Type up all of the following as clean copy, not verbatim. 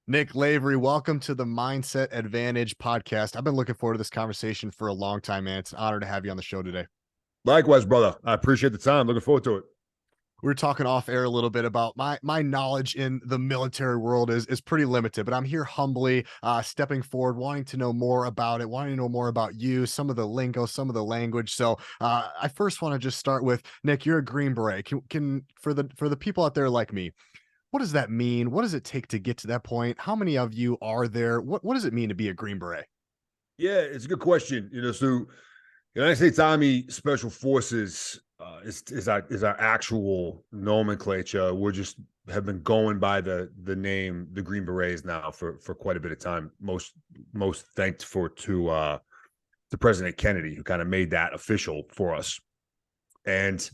Nick Lavery, welcome to the Mindset Advantage podcast. I've been looking forward to this conversation for a long time, man. It's an honor to have you on the show today. Likewise, brother. I appreciate the time. Looking forward to it. We were talking off air a little bit about my knowledge in the military world is pretty limited, but I'm here humbly stepping forward, wanting to know more about it, wanting to know more about you, some of the lingo, some of the language. So I first want to just start with Nick. You're a Green Beret. Can for the people out there like me, what does that mean? What does it take to get to that point? How many of you are there? What does it mean to be a Green Beret? Yeah, it's a good question. So United States Army Special Forces is our actual nomenclature. We're just have been going by the name the Green Berets now for quite a bit of time. Most thankful to President Kennedy, who kind of made that official for us. And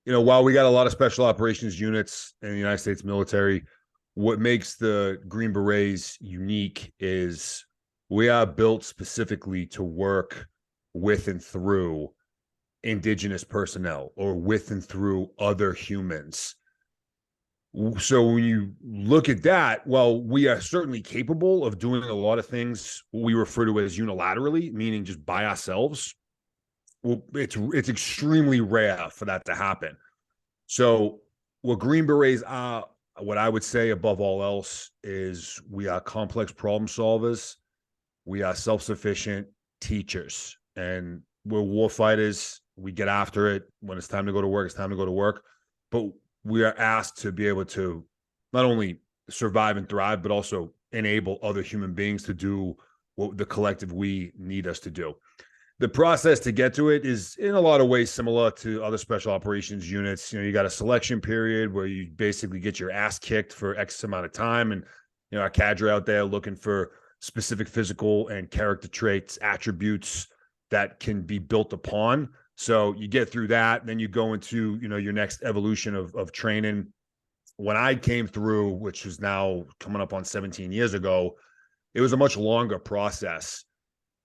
while we got a lot of special operations units in the United States military, what makes the Green Berets unique is we are built specifically to work with and through indigenous personnel or with and through other humans. So when you look at that, well, we are certainly capable of doing a lot of things we refer to as unilaterally, meaning just by ourselves. Well, it's extremely rare for that to happen. So what Green Berets are, what I would say above all else, is we are complex problem solvers. We are self-sufficient teachers, and we're war fighters. We get after it. When it's time to go to work, it's time to go to work. But we are asked to be able to not only survive and thrive, but also enable other human beings to do what the collective we need us to do. The process to get to it is in a lot of ways similar to other special operations units. You got a selection period where you basically get your ass kicked for X amount of time. And, our cadre out there looking for specific physical and character traits, attributes that can be built upon. So you get through that, then you go into, your next evolution of training. When I came through, which is now coming up on 17 years ago, it was a much longer process.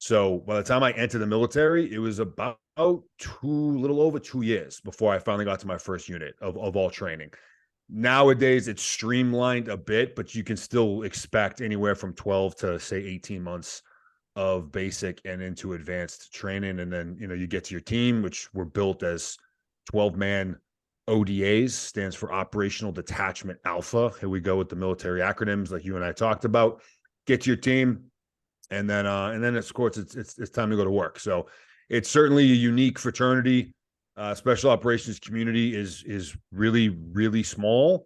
So by the time I entered the military, it was about little over 2 years before I finally got to my first unit of all training. Nowadays, it's streamlined a bit, but you can still expect anywhere from 12 to say 18 months of basic and into advanced training. And then, you get to your team, which were built as 12-man ODAs, stands for Operational Detachment Alpha. Here we go with the military acronyms like you and I talked about. Get to your team. And then of course it's time to go to work. So it's certainly a unique fraternity. Special operations community is really, really small.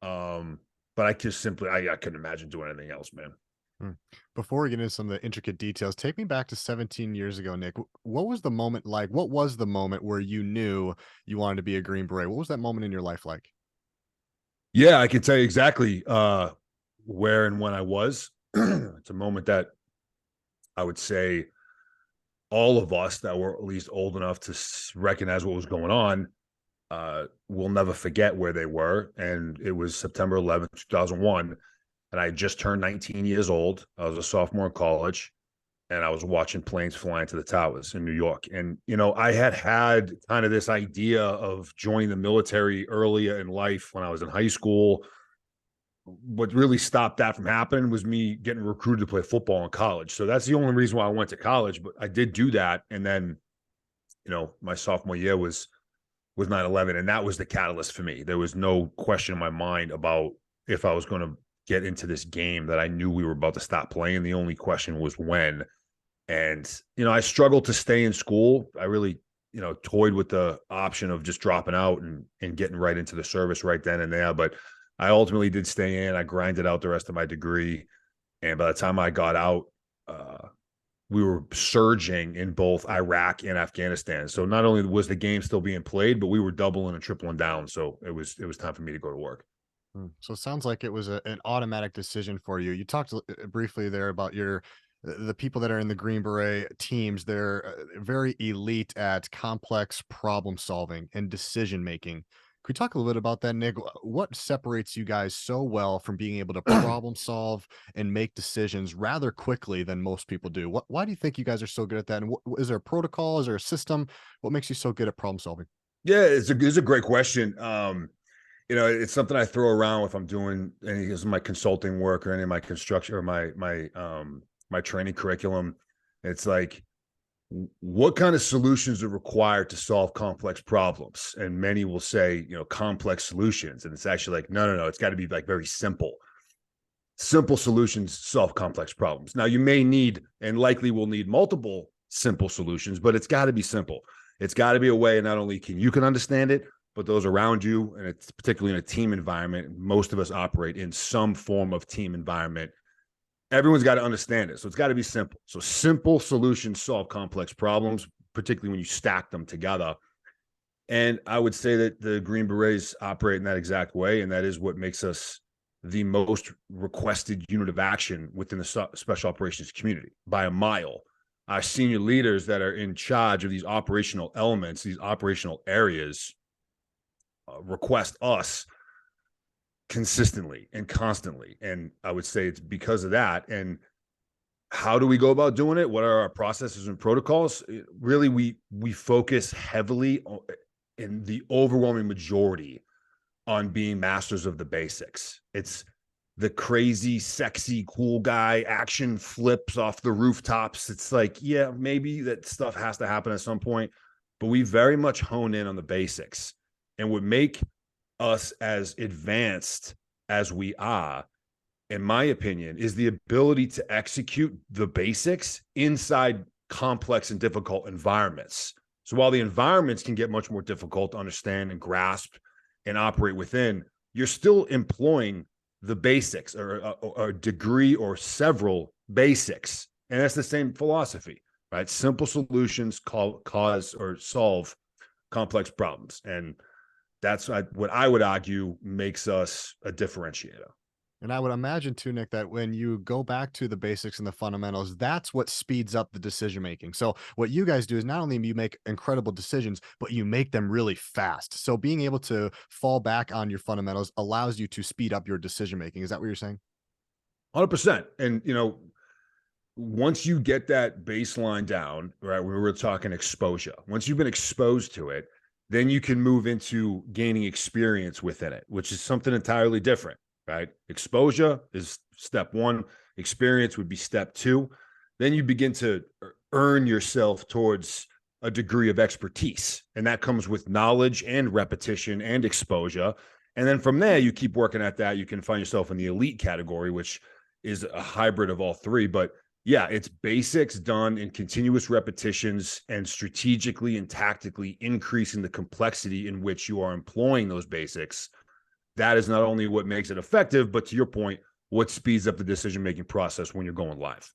But I just simply I couldn't imagine doing anything else, man. Before we get into some of the intricate details, take me back to 17 years ago, Nick. What was the moment like? What was the moment where you knew you wanted to be a Green Beret? What was that moment in your life like? Yeah, I can tell you exactly where and when I was. It's a moment that I would say all of us that were at least old enough to recognize what was going on will never forget where they were. And it was September 11th, 2001. And I just turned 19 years old. I was a sophomore in college, and I was watching planes fly into the towers in New York. And, I had kind of this idea of joining the military earlier in life when I was in high school. What really stopped that from happening was me getting recruited to play football in college. So that's the only reason why I went to college, but I did do that. And then, my sophomore year was 9/11, and that was the catalyst for me. There was no question in my mind about if I was going to get into this game that I knew we were about to stop playing. The only question was when. And, I struggled to stay in school. I really, toyed with the option of just dropping out and getting right into the service right then and there. But I ultimately did stay in. I grinded out the rest of my degree. And by the time I got out, we were surging in both Iraq and Afghanistan. So not only was the game still being played, but we were doubling and tripling down. So it was time for me to go to work. So it sounds like it was an automatic decision for you. You talked briefly there about the people that are in the Green Beret teams. They're very elite at complex problem solving and decision making. Could we talk a little bit about that, Nick? What separates you guys so well from being able to problem solve and make decisions rather quickly than most people do? Why do you think you guys are so good at that? And is there a protocol? Is there a system? What makes you so good at problem solving? Yeah, it's a great question. it's something I throw around if I'm doing any of my consulting work or any of my construction or my training curriculum. It's like, what kind of solutions are required to solve complex problems? And many will say, complex solutions. And it's actually like, no, it's got to be like very simple. Simple solutions solve complex problems. Now, you may need and likely will need multiple simple solutions, but it's got to be simple. It's got to be a way not only you can understand it, but those around you, and it's particularly in a team environment. Most of us operate in some form of team environment. Everyone's got to understand it. So it's got to be simple. So simple solutions solve complex problems, particularly when you stack them together. And I would say that the Green Berets operate in that exact way. And that is what makes us the most requested unit of action within the special operations community by a mile. Our senior leaders that are in charge of these operational elements, these operational areas, request us consistently and constantly. And I would say it's because of that. And how do we go about doing it? What are our processes and protocols? Really, we focus heavily in the overwhelming majority on being masters of the basics. It's the crazy, sexy, cool guy action flips off the rooftops. It's like, yeah, maybe that stuff has to happen at some point, but we very much hone in on the basics. And what make us as advanced as we are, in my opinion, is the ability to execute the basics inside complex and difficult environments. So while the environments can get much more difficult to understand and grasp and operate within, you're still employing the basics or a degree or several basics. And that's the same philosophy, right? Simple solutions cause or solve complex problems. And that's what I would argue makes us a differentiator. And I would imagine too, Nick, that when you go back to the basics and the fundamentals, that's what speeds up the decision making. So what you guys do is not only you make incredible decisions, but you make them really fast. So being able to fall back on your fundamentals allows you to speed up your decision making. Is that what you're saying? 100%. And, once you get that baseline down, right, we were talking exposure. Once you've been exposed to it, then you can move into gaining experience within it, which is something entirely different, right? Exposure is step one. Experience would be step two. Then you begin to earn yourself towards a degree of expertise. And that comes with knowledge and repetition and exposure. And then from there, you keep working at that. You can find yourself in the elite category, which is a hybrid of all three. But yeah, it's basics done in continuous repetitions and strategically and tactically increasing the complexity in which you are employing those basics. That is not only what makes it effective, but to your point, what speeds up the decision-making process when you're going live.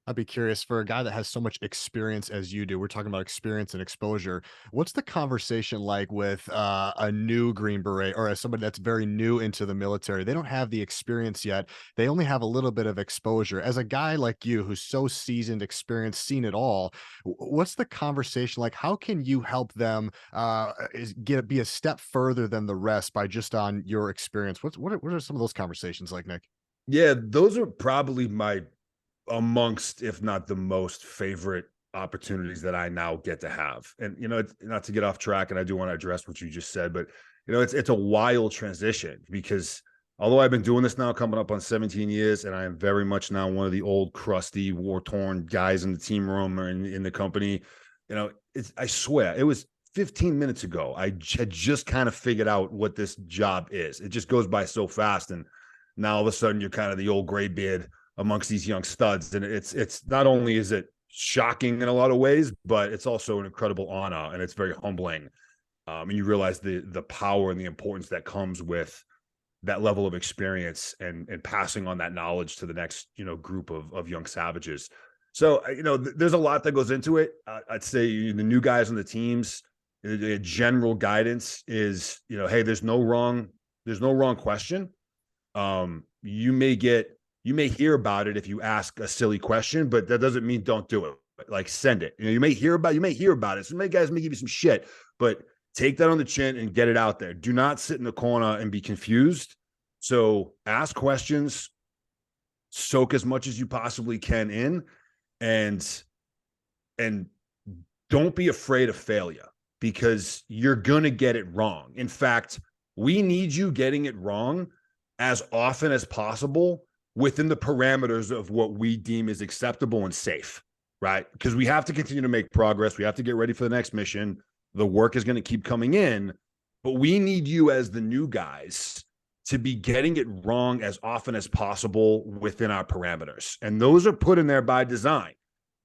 I'd be curious for a guy that has so much experience as you do. We're talking about experience and exposure. What's the conversation like with a new Green Beret or as somebody that's very new into the military? They don't have the experience yet. They only have a little bit of exposure. As a guy like you who's so seasoned, experienced, seen it all, what's the conversation like? How can you help them be a step further than the rest by just on your experience? What are some of those conversations like, Nick? Yeah, those are probably my amongst, if not the most favorite opportunities that I now get to have. And, it's not to get off track, and I do want to address what you just said, but, it's a wild transition because although I've been doing this now coming up on 17 years, and I am very much now one of the old, crusty, war-torn guys in the team room or in the company, I swear, it was 15 minutes ago. I had just kind of figured out what this job is. It just goes by so fast. And now all of a sudden you're kind of the old gray beard amongst these young studs. And it's not only is it shocking in a lot of ways, but it's also an incredible honor and it's very humbling. And you realize the power and the importance that comes with that level of experience and passing on that knowledge to the next, group of young savages. So, there's a lot that goes into it. I'd say the new guys on the teams, the general guidance is, hey, there's no wrong question. You may hear about it if you ask a silly question, but that doesn't mean don't do it. Like send it. You may hear about it. Some guys may give you some shit, but take that on the chin and get it out there. Do not sit in the corner and be confused. So ask questions, soak as much as you possibly can in, and don't be afraid of failure because you're going to get it wrong. In fact, We need you getting it wrong as often as possible within the parameters of what we deem is acceptable and safe, right? Because we have to continue to make progress. We have to get ready for the next mission. The work is going to keep coming in, but we need you as the new guys to be getting it wrong as often as possible within our parameters. And those are put in there by design.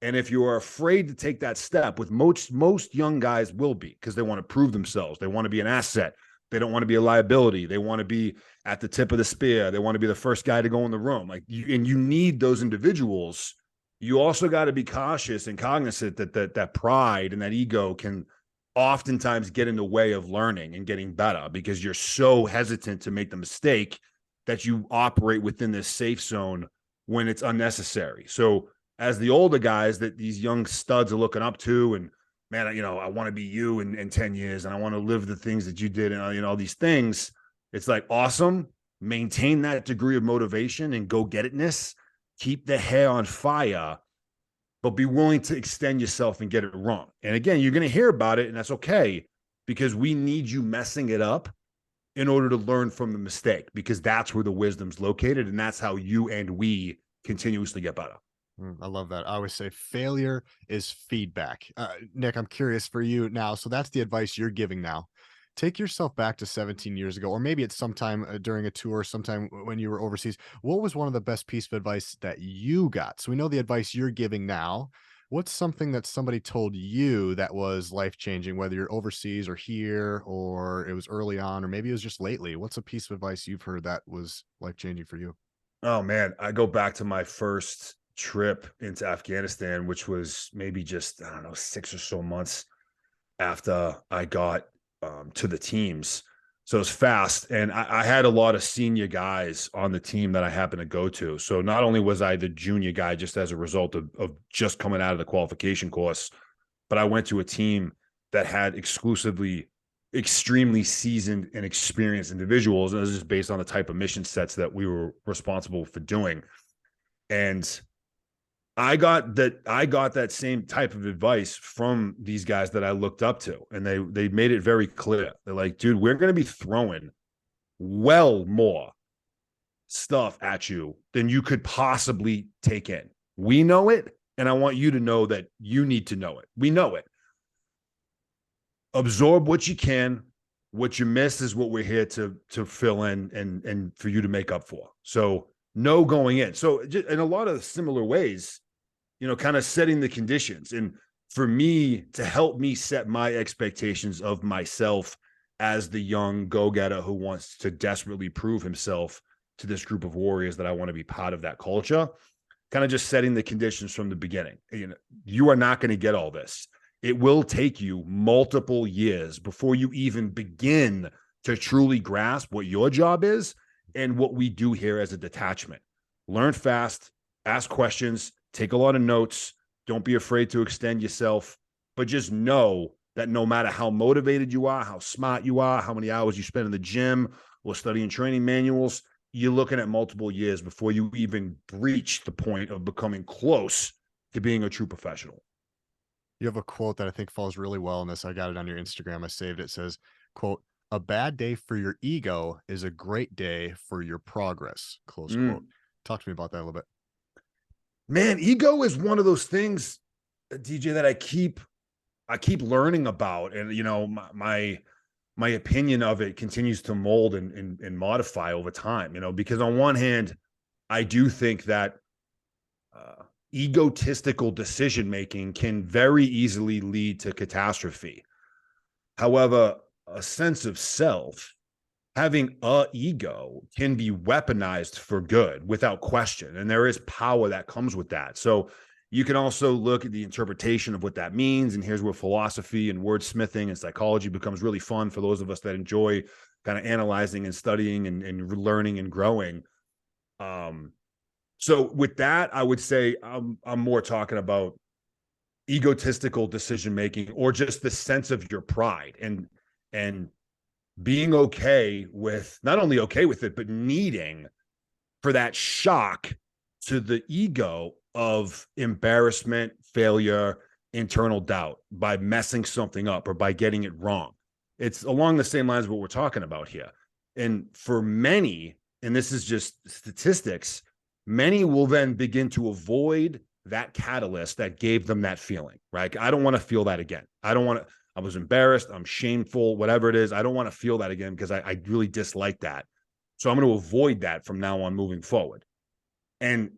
And if you are afraid to take that step, with most young guys will be, because they want to prove themselves. They want to be an asset. They don't want to be a liability. They want to be at the tip of the spear. They want to be the first guy to go in the room. And you need those individuals. You also got to be cautious and cognizant that pride and that ego can oftentimes get in the way of learning and getting better, because you're so hesitant to make the mistake that you operate within this safe zone when it's unnecessary. So as the older guys that these young studs are looking up to, and man, I want to be you in 10 years, and I want to live the things that you did, and all these things. It's like, awesome. Maintain that degree of motivation and go get itness. Keep the hair on fire, but be willing to extend yourself and get it wrong. And again, you're going to hear about it, and that's okay, because we need you messing it up in order to learn from the mistake, because that's where the wisdom's located, and that's how you and we continuously get better. I love that. I always say failure is feedback. Nick, I'm curious for you now. So that's the advice you're giving now. Take yourself back to 17 years ago, or maybe it's sometime during a tour, sometime when you were overseas. What was one of the best piece of advice that you got? So we know the advice you're giving now. What's something that somebody told you that was life changing, whether you're overseas or here, or it was early on, or maybe it was just lately? What's a piece of advice you've heard that was life changing for you? Oh man, I go back to my first trip into Afghanistan, which was maybe just, I don't know, 6 or so months after I got to the teams. So it's fast. And I had a lot of senior guys on the team that I happened to go to. So not only was I the junior guy just as a result of just coming out of the qualification course, but I went to a team that had exclusively extremely seasoned and experienced individuals. And it was just based on the type of mission sets that we were responsible for doing. And I got that same type of advice from these guys that I looked up to, and they made it very clear. They're like, dude, we're going to be throwing well more stuff at you than you could possibly take in. We know it, and I want you to know that you need to know it. We know it. Absorb what you can. What you miss is what we're here to fill in and for you to make up for. So no going in. So in a lot of similar ways, kind of setting the conditions. And for me, to help me set my expectations of myself as the young go-getter who wants to desperately prove himself to this group of warriors that I want to be part of that culture, kind of just setting the conditions from the beginning. You are not going to get all this. It will take you multiple years before you even begin to truly grasp what your job is and what we do here as a detachment. Learn fast, ask questions, take a lot of notes. Don't be afraid to extend yourself, but just know that no matter how motivated you are, how smart you are, how many hours you spend in the gym or studying training manuals, you're looking at multiple years before you even reach the point of becoming close to being a true professional. You have a quote that I think falls really well in this. I got it on your Instagram. I saved it. It says, quote, "A bad day for your ego is a great day for your progress." Close quote. Talk to me about that a little bit. Man, ego is one of those things, DJ, that I keep learning about. And my opinion of it continues to mold and modify over time, because on one hand, I do think that egotistical decision making can very easily lead to catastrophe. However, a sense of self, having a ego, can be weaponized for good without question. And there is power that comes with that. So you can also look at the interpretation of what that means. And here's where philosophy and wordsmithing and psychology becomes really fun for those of us that enjoy kind of analyzing and studying and learning and growing. So with that, I would say I'm more talking about egotistical decision making, or just the sense of your pride and being okay with, not only okay with it, but needing for that shock to the ego of embarrassment, failure, internal doubt by messing something up or by getting it wrong. It's along the same lines of what we're talking about here. And for many, and this is just statistics, many will then begin to avoid that catalyst that gave them that feeling, right? I don't want to feel that again. I don't want to, I was embarrassed, I'm shameful, whatever it is. I don't want to feel that again because I really dislike that. So I'm going to avoid that from now on moving forward. And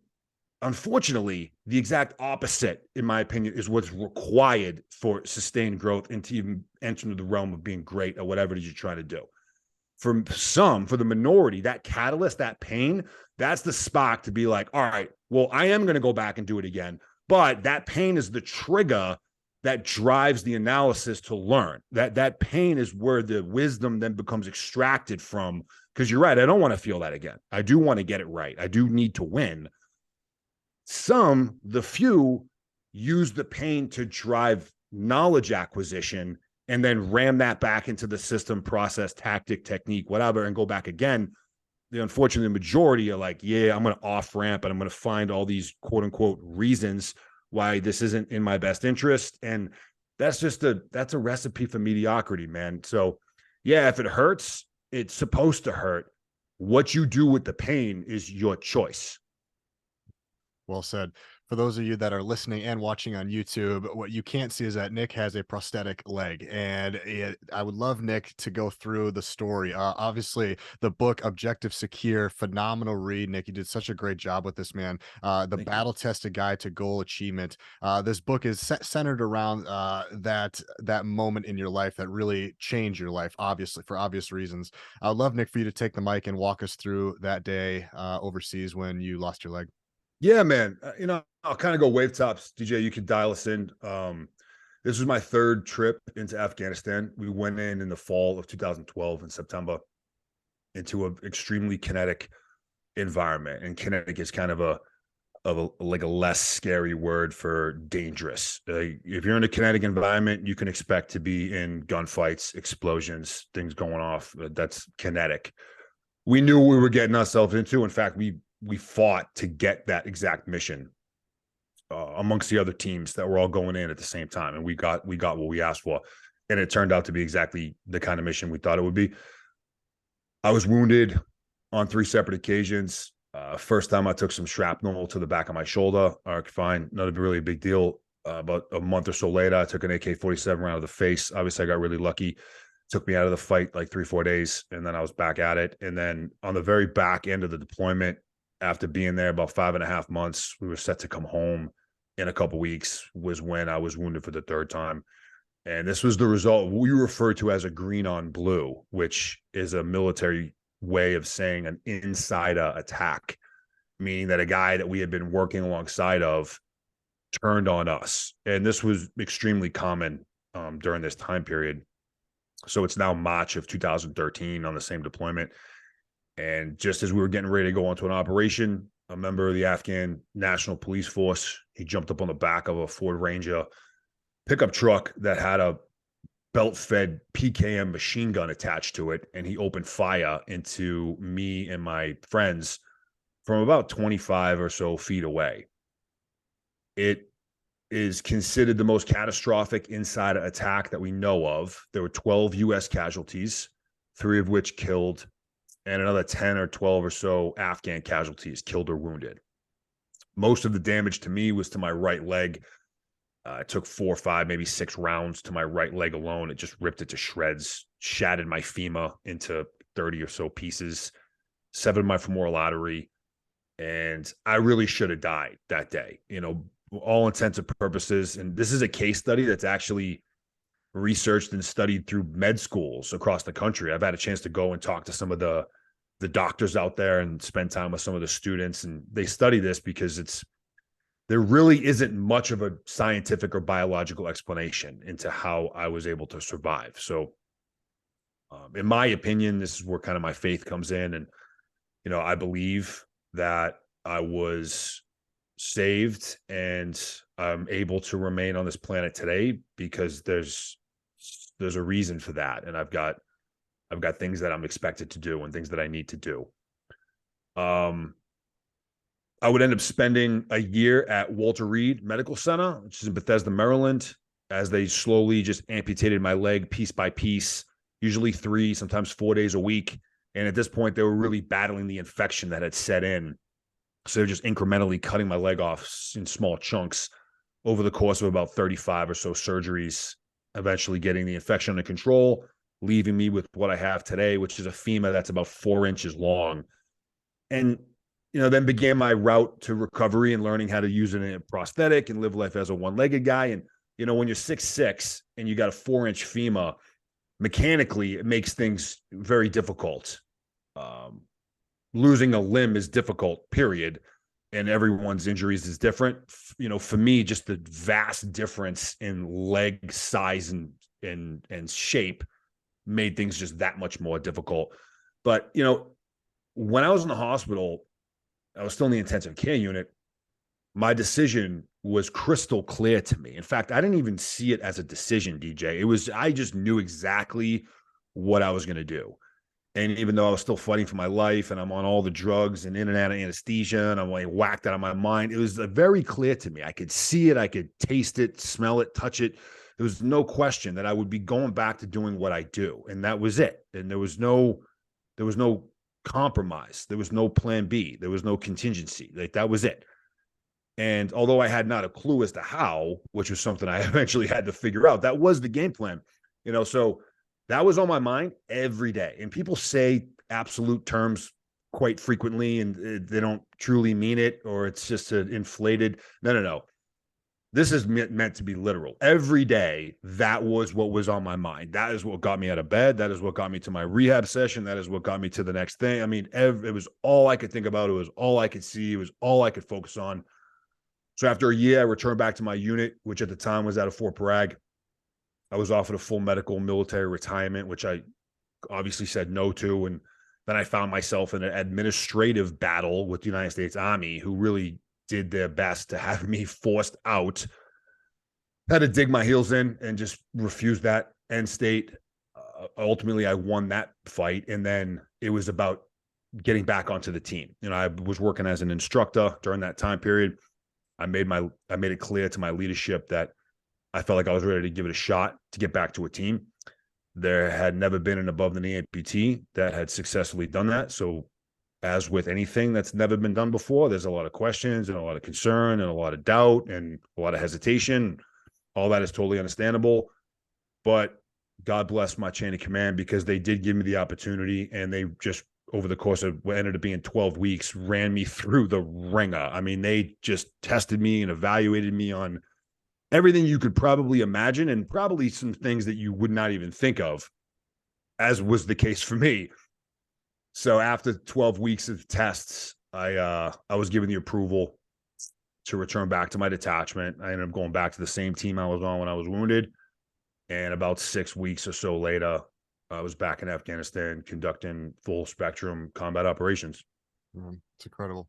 unfortunately, the exact opposite, in my opinion, is what's required for sustained growth and to even enter into the realm of being great at whatever it is you're trying to do. For some, for the minority, that catalyst, that pain, that's the spark to be like, all right, well, I am going to go back and do it again. But that pain is the trigger that drives the analysis to learn. That pain is where the wisdom then becomes extracted from. Because you're right, I don't want to feel that again. I do want to get it right. I do need to win. Some, the few, use the pain to drive knowledge acquisition and then ram that back into the system, process, tactic, technique, whatever, and go back again. The unfortunate majority are like, yeah, I'm going to off ramp and I'm going to find all these quote unquote reasons why this isn't in my best interest. And that's a recipe for mediocrity, man. So yeah, if it hurts, it's supposed to hurt. What you do with the pain is your choice. Well said. For those of you that are listening and watching on YouTube, what you can't see is that Nick has a prosthetic leg, and I would love Nick to go through the story. Obviously, the book Objective Secure, phenomenal read. Nick, you did such a great job with this, man. The Thank you. Battle Tested Guide to Goal Achievement. This book is centered around that moment in your life that really changed your life, obviously for obvious reasons. I'd love Nick for you to take the mic and walk us through that day overseas when you lost your leg. Yeah, man. I'll kind of go wave tops. DJ, you can dial us in. This was my third trip into Afghanistan. We went in the fall of 2012 in September into an extremely kinetic environment. And kinetic is kind of like a less scary word for dangerous. If you're in a kinetic environment, you can expect to be in gunfights, explosions, things going off. That's kinetic. We knew what we were getting ourselves into. In fact, we fought to get that exact mission amongst the other teams that were all going in at the same time, and we got what we asked for, and it turned out to be exactly the kind of mission we thought it would be. I was wounded on 3 separate occasions. First time I took some shrapnel to the back of my shoulder. All right, fine, not really a big deal. About a month or so later, I took an AK-47 round to the face. Obviously, I got really lucky. Took me out of the fight like 3-4 days, and then I was back at it. And then on the very back end of the deployment, after being there about 5.5 months, we were set to come home in a couple weeks, was when I was wounded for the 3rd time. And this was the result of what we refer to as a green on blue, which is a military way of saying an insider attack, meaning that a guy that we had been working alongside of turned on us. And this was extremely common during this time period. So it's now March of 2013 on the same deployment. And just as we were getting ready to go onto an operation, a member of the Afghan National Police Force, he jumped up on the back of a Ford Ranger pickup truck that had a belt-fed PKM machine gun attached to it, and he opened fire into me and my friends from about 25 or so feet away. It is considered the most catastrophic insider attack that we know of. There were 12 U.S. casualties, 3 of which killed, and another 10 or 12 or so Afghan casualties killed or wounded. Most of the damage to me was to my right leg. It took 4 or 5, maybe 6 rounds to my right leg alone. It just ripped it to shreds, shattered my femur into 30 or so pieces, severed my femoral artery, and I really should have died that day, all intents and purposes. And this is a case study that's actually researched and studied through med schools across the country. I've had a chance to go and talk to some of the doctors out there and spend time with some of the students, and they study this because there really isn't much of a scientific or biological explanation into how I was able to survive. So in my opinion, this is where kind of my faith comes in. And, I believe that I was saved and I'm able to remain on this planet today because there's a reason for that. And I've got things that I'm expected to do and things that I need to do. I would end up spending a year at Walter Reed Medical Center, which is in Bethesda, Maryland, as they slowly just amputated my leg piece by piece, usually 3, sometimes 4 days a week. And at this point, they were really battling the infection that had set in. So they're just incrementally cutting my leg off in small chunks over the course of about 35 or so surgeries, eventually getting the infection under control, leaving me with what I have today, which is a femur that's about 4 inches long. And, then began my route to recovery and learning how to use it in a prosthetic and live life as a one-legged guy. And, when you're 6'6" and you got a 4-inch femur, mechanically, it makes things very difficult. Losing a limb is difficult, period. And everyone's injuries is different. For me, just the vast difference in leg size and shape made things just that much more difficult. But, when I was in the hospital, I was still in the intensive care unit. My decision was crystal clear to me. In fact, I didn't even see it as a decision, DJ. I just knew exactly what I was going to do. And even though I was still fighting for my life and I'm on all the drugs and in and out of anesthesia and I'm like whacked out of my mind, it was very clear to me. I could see it. I could taste it, smell it, touch it. There was no question that I would be going back to doing what I do. And that was it. And there was no compromise. There was no plan B. There was no contingency. Like that was it. And although I had not a clue as to how, which was something I eventually had to figure out, that was the game plan, so that was on my mind every day. And people say absolute terms quite frequently and they don't truly mean it, or it's just inflated. No. This is meant to be literal. Every day, that was what was on my mind. That is what got me out of bed. That is what got me to my rehab session. That is what got me to the next thing. I mean, it was all I could think about. It was all I could see. It was all I could focus on. So after a year, I returned back to my unit, which at the time was out of Fort Bragg. I was offered a full medical military retirement, which I obviously said no to. And then I found myself in an administrative battle with the United States Army, who really did their best to have me forced out. Had to dig my heels in and just refuse that end state. Ultimately, I won that fight. And then it was about getting back onto the team. I was working as an instructor during that time period. I made it clear to my leadership that I felt like I was ready to give it a shot to get back to a team. There had never been an above the knee amputee that had successfully done that. So as with anything that's never been done before, there's a lot of questions and a lot of concern and a lot of doubt and a lot of hesitation. All that is totally understandable. But God bless my chain of command, because they did give me the opportunity, and they just, over the course of what ended up being 12 weeks, ran me through the ringer. I mean, they just tested me and evaluated me on everything you could probably imagine, and probably some things that you would not even think of, as was the case for me. So after 12 weeks of tests, I was given the approval to return back to my detachment. I ended up going back to the same team I was on when I was wounded. And about 6 weeks or so later, I was back in Afghanistan conducting full spectrum combat operations. It's incredible.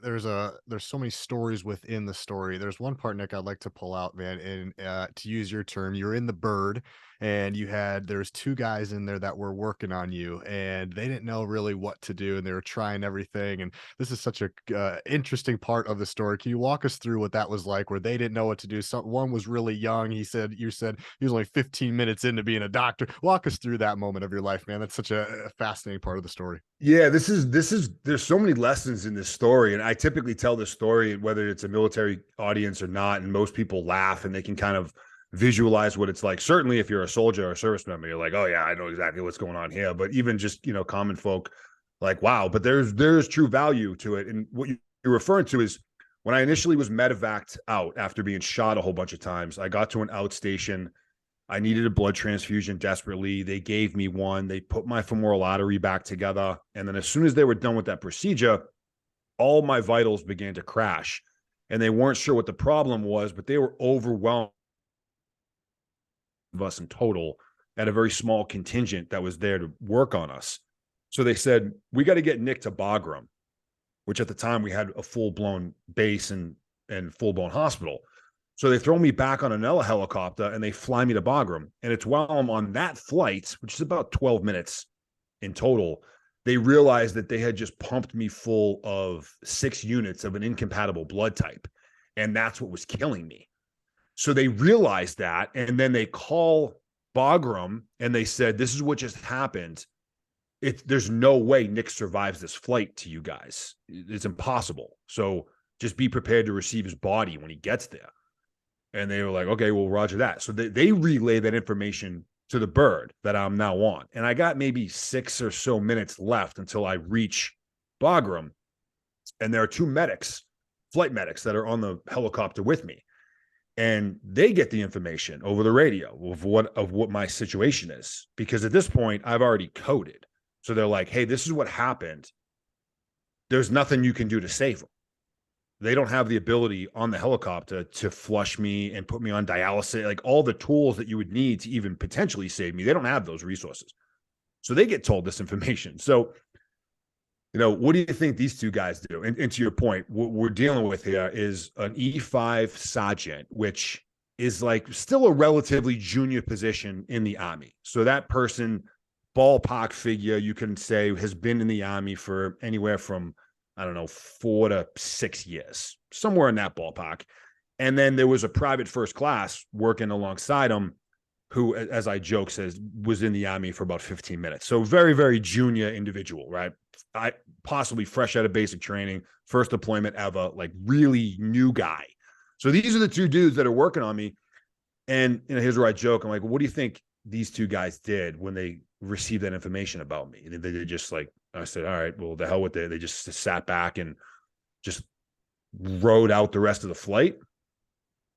There's so many stories within the story. There's one part, Nick, I'd like to pull out, man. And to use your term, you're in the bird, and there's two guys in there that were working on you, and they didn't know really what to do, and they were trying everything. And this is such a interesting part of the story. Can you walk us through what that was like, where they didn't know what to do? One was really young. You said he was only 15 minutes into being a doctor. Walk us through that moment of your life, man. That's such a fascinating part of the story. Yeah, there's so many lessons in this story. And I typically tell this story, whether it's a military audience or not, and most people laugh and they can kind of visualize what it's like. Certainly if you're a soldier or a service member, you're like, oh yeah, I know exactly what's going on here. But even just, common folk, like, wow, but there's true value to it. And what you're referring to is, when I initially was medevaced out after being shot a whole bunch of times, I got to an outstation. I needed a blood transfusion desperately. They gave me one. They put my femoral artery back together. And then as soon as they were done with that procedure, all my vitals began to crash. And they weren't sure what the problem was, but they were overwhelmed of us in total at a very small contingent that was there to work on us. So they said, we got to get Nick to Bagram, which at the time we had a full-blown base and full-blown hospital. So they throw me back on another helicopter and they fly me to Bagram. And it's while I'm on that flight, which is about 12 minutes in total, they realized that they had just pumped me full of 6 units of an incompatible blood type. And that's what was killing me. So they realized that. And then they call Bagram and they said, this is what just happened. there's no way Nick survives this flight to you guys. It's impossible. So just be prepared to receive his body when he gets there. And they were like, okay, well, roger that. So they relay that information to the bird that I'm now on. And I got maybe 6 or so minutes left until I reach Bagram. And there are 2 medics, flight medics, that are on the helicopter with me. And they get the information over the radio of what my situation is. Because at this point, I've already coded. So they're like, hey, this is what happened. There's nothing you can do to save him. They don't have the ability on the helicopter to flush me and put me on dialysis, like all the tools that you would need to even potentially save me. They don't have those resources. So they get told this information. So, what do you think these 2 guys do? And to your point, what we're dealing with here is an E5 sergeant, which is like still a relatively junior position in the Army. So that person, ballpark figure, you can say, has been in the Army for anywhere from, I don't know, 4 to 6 years, somewhere in that ballpark. And then there was a private first class working alongside him who, as I joke, says was in the Army for about 15 minutes. So very, very junior individual, right? I possibly fresh out of basic training, first deployment ever, like really new guy. So these are the 2 dudes that are working on me. And here's where I joke. I'm like, well, what do you think these 2 guys did when they received that information about me? And they just like, I said, all right, well, the hell with it. They just sat back and just rode out the rest of the flight.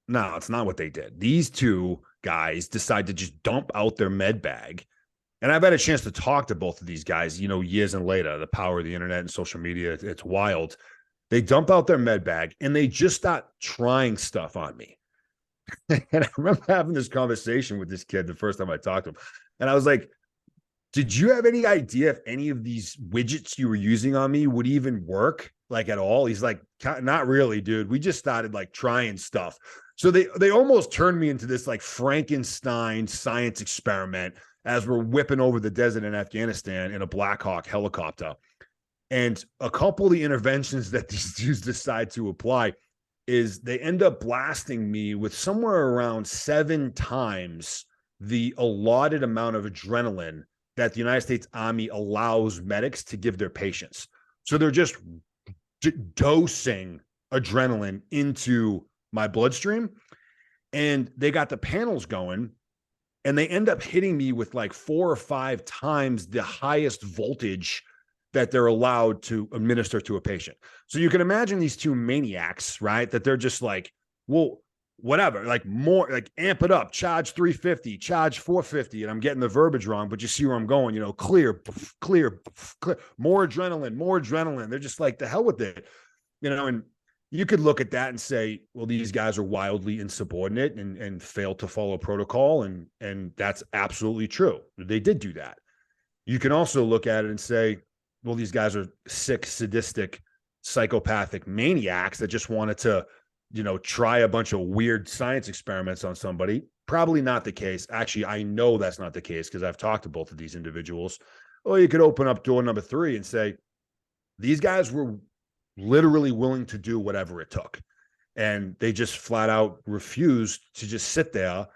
No, it's not what they did. These 2 guys decide to just dump out their med bag. And I've had a chance to talk to both of these guys, years and later. The power of the internet and social media, it's wild. They dump out their med bag and they just start trying stuff on me. And I remember having this conversation with this kid the first time I talked to him. And I was like, did you have any idea if any of these widgets you were using on me would even work, like, at all? He's like, not really, dude. We just started like trying stuff. So they almost turned me into this like Frankenstein science experiment as we're whipping over the desert in Afghanistan in a Black Hawk helicopter. And a couple of the interventions that these dudes decide to apply is they end up blasting me with somewhere around 7 times the allotted amount of adrenaline that the United States Army allows medics to give their patients. So they're just dosing adrenaline into my bloodstream, and they got the panels going, and they end up hitting me with like 4 or 5 times the highest voltage that they're allowed to administer to a patient. So you can imagine these 2 maniacs, right? That they're just like, well, whatever, like more, like amp it up, charge 350, charge 450. And I'm getting the verbiage wrong, but you see where I'm going, clear, clear, clear, more adrenaline. They're just like, the hell with it, and you could look at that and say, well, these guys are wildly insubordinate and fail to follow protocol. And that's absolutely true. They did do that. You can also look at it and say, well, these guys are sick, sadistic, psychopathic maniacs that just wanted to, try a bunch of weird science experiments on somebody. Probably not the case. Actually, I know that's not the case because I've talked to both of these individuals. Or you could open up door number 3 and say, these guys were literally willing to do whatever it took. And they just flat out refused to just sit there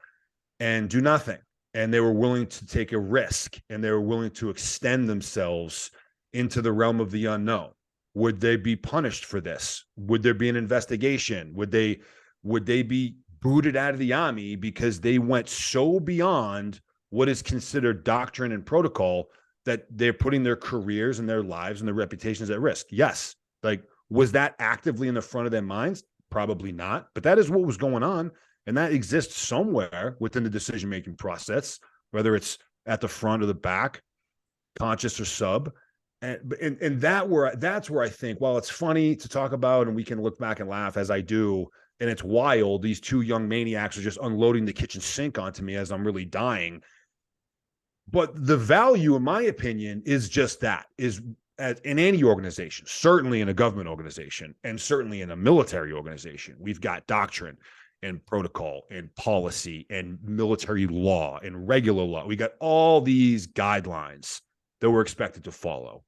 and do nothing. And they were willing to take a risk, and they were willing to extend themselves into the realm of the unknown. Would they be punished for this? Would there be an investigation? Would they be booted out of the Army because they went so beyond what is considered doctrine and protocol that they're putting their careers and their lives and their reputations at risk? Yes. Like, was that actively in the front of their minds? Probably not. But that is what was going on. And that exists somewhere within the decision-making process, whether it's at the front or the back, conscious or sub. And that's where I think, while it's funny to talk about and we can look back and laugh as I do, and it's wild, these 2 young maniacs are just unloading the kitchen sink onto me as I'm really dying. But the value, in my opinion, is just that, is in any organization, certainly in a government organization, and certainly in a military organization, we've got doctrine and protocol and policy and military law and regular law. We got all these guidelines that we're expected to follow.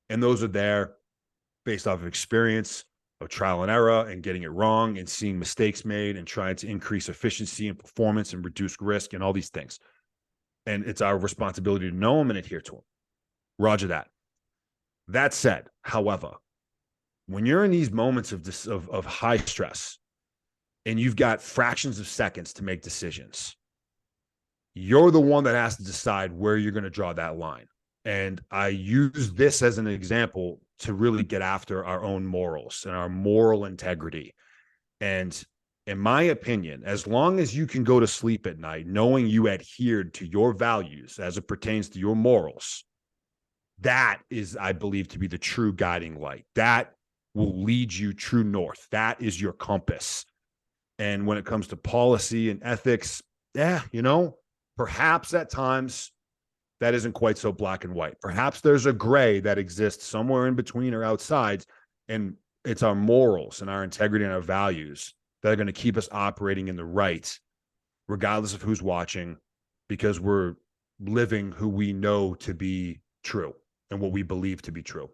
And those are there based off of experience, of trial and error, and getting it wrong and seeing mistakes made and trying to increase efficiency and performance and reduce risk and all these things. And it's our responsibility to know them and adhere to them. Roger that. That said, however, when you're in these moments of high stress and you've got fractions of seconds to make decisions, you're the one that has to decide where you're going to draw that line. And I use this as an example to really get after our own morals and our moral integrity. And in my opinion, as long as you can go to sleep at night knowing you adhered to your values as it pertains to your morals, that is, I believe, to be the true guiding light. That will lead you true north. That is your compass. And when it comes to policy and ethics, perhaps at times that isn't quite so black and white. Perhaps there's a gray that exists somewhere in between or outside. And it's our morals and our integrity and our values that are going to keep us operating in the right, regardless of who's watching, because we're living who we know to be true and what we believe to be true.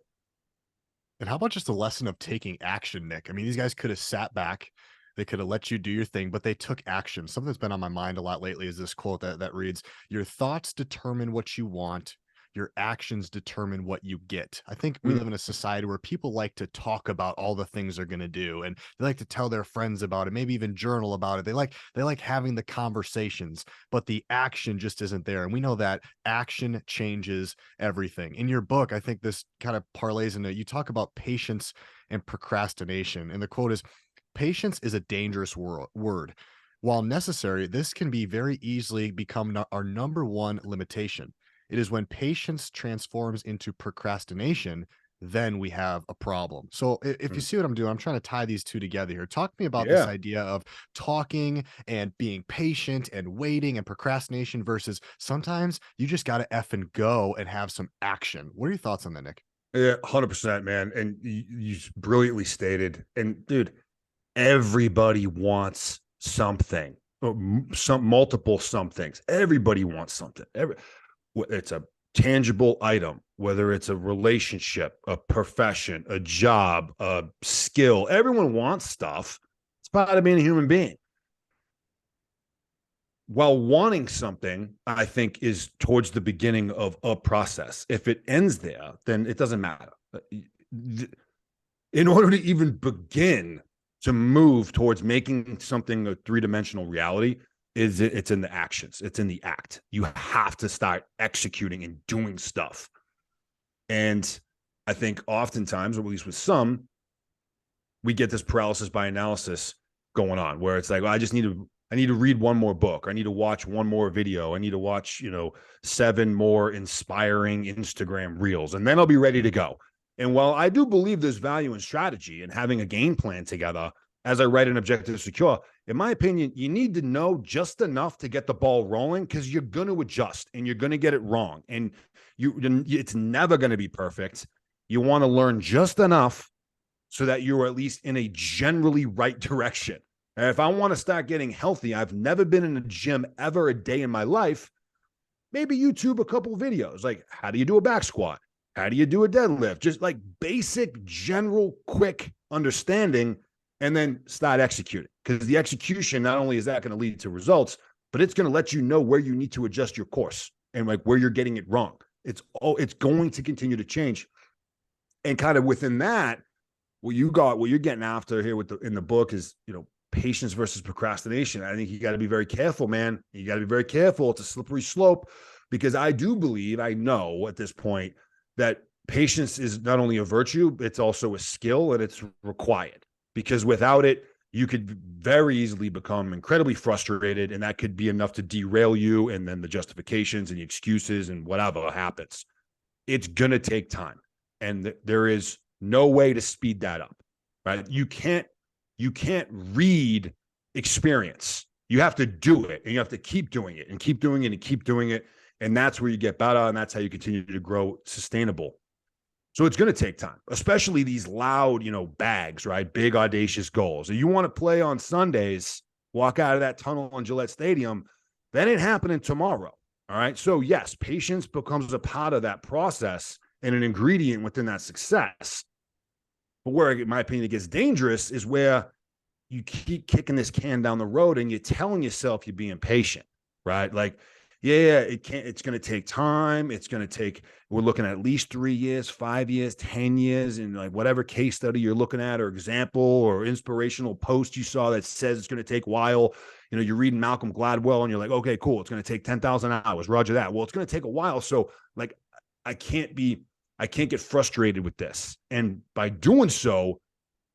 And how about just the lesson of taking action, Nick? I mean, these guys could have sat back, they could have let you do your thing, but they took action. Something that's been on my mind a lot lately is this quote that reads, "Your thoughts determine what you want. Your actions determine what you get." I think we live in a society where people like to talk about all the things they're going to do, and they like to tell their friends about it, maybe even journal about it. They like having the conversations, but the action just isn't there. And we know that action changes everything. In your book, I think this kind of parlays into, you talk about patience and procrastination. And the quote is, "Patience is a dangerous word. While necessary, this can be very easily become our number one limitation. It is when patience transforms into procrastination, then we have a problem." So if you see what I'm doing, I'm trying to tie these two together here. Talk to me about this Yeah. idea of talking and being patient and waiting and procrastination versus sometimes you just got to F and go and have some action. What are your thoughts on that, Nick? Yeah, 100%, man. And you brilliantly stated. And dude, everybody wants something, or some multiple somethings. Everybody wants something. It's a tangible item, whether it's a relationship, a profession, a job, a skill. Everyone wants stuff. It's part of being a human being. While wanting something, I think, is towards the beginning of a process. If it ends there, then it doesn't matter. In order to even begin to move towards making something a three-dimensional reality, it's in the actions. It's in the act. You have to start executing and doing stuff. And I think oftentimes, or at least with some, we get this paralysis by analysis going on where it's like, well, I need to read one more book. I need to watch one more video. I need to watch, 7 more inspiring Instagram reels, and then I'll be ready to go. And while I do believe there's value in strategy and having a game plan together, as I write an Objective Secure, in my opinion, you need to know just enough to get the ball rolling, because you're going to adjust and you're going to get it wrong. And it's never going to be perfect. You want to learn just enough so that you're at least in a generally right direction. And if I want to start getting healthy, I've never been in a gym ever a day in my life. Maybe YouTube a couple videos, like how do you do a back squat? How do you do a deadlift? Just like basic, general, quick understanding, and then start executing. Because the execution, not only is that going to lead to results, but it's going to let you know where you need to adjust your course and like where you're getting it wrong. It's going to continue to change. And kind of within that, what you're getting after here in the book is, patience versus procrastination. I think you got to be very careful, man. You got to be very careful. It's a slippery slope, because I do believe, I know at this point, that patience is not only a virtue, it's also a skill, and it's required, because without it, you could very easily become incredibly frustrated, and that could be enough to derail you. And then the justifications and the excuses and whatever happens, it's going to take time. And there is no way to speed that up, right? You can't read experience. You have to do it, and you have to keep doing it and keep doing it and keep doing it. And that's where you get better, and that's how you continue to grow sustainable. So it's going to take time, especially these loud, bags, right? Big, audacious goals. If you want to play on Sundays, walk out of that tunnel in Gillette Stadium, that ain't happening tomorrow. All right. So yes, patience becomes a part of that process and an ingredient within that success. But where, in my opinion, it gets dangerous is where you keep kicking this can down the road and you're telling yourself you're being patient, right? Like yeah, it can't, it's going to take time. It's going to take, we're looking at least 3 years, 5 years, 10 years, and like whatever case study you're looking at, or example, or inspirational post you saw that says it's going to take a while. You know, you're reading Malcolm Gladwell and you're like, okay, cool. It's going to take 10,000 hours. Roger that. Well, it's going to take a while. So like, I can't get frustrated with this. And by doing so,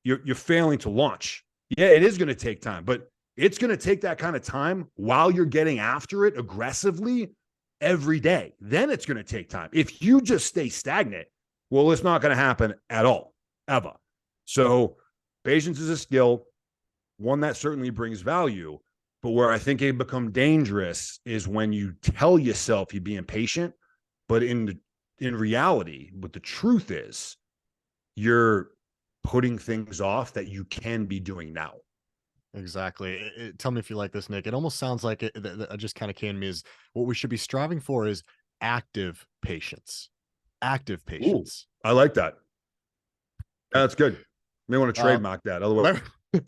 you're failing to launch. Yeah, it is going to take time, but it's going to take that kind of time while you're getting after it aggressively every day. Then it's going to take time. If you just stay stagnant, well, it's not going to happen at all, ever. So patience is a skill, one that certainly brings value. But where I think it become dangerous is when you tell yourself you're being patient, but in reality, what the truth is, you're putting things off that you can be doing now. Exactly. Tell me if you like this, Nick. It almost sounds like it just kind of came to me is what we should be striving for is active patience. Active Ooh, patience. I like that. Okay. That's good. May want to Uh, trademark that. Otherwise,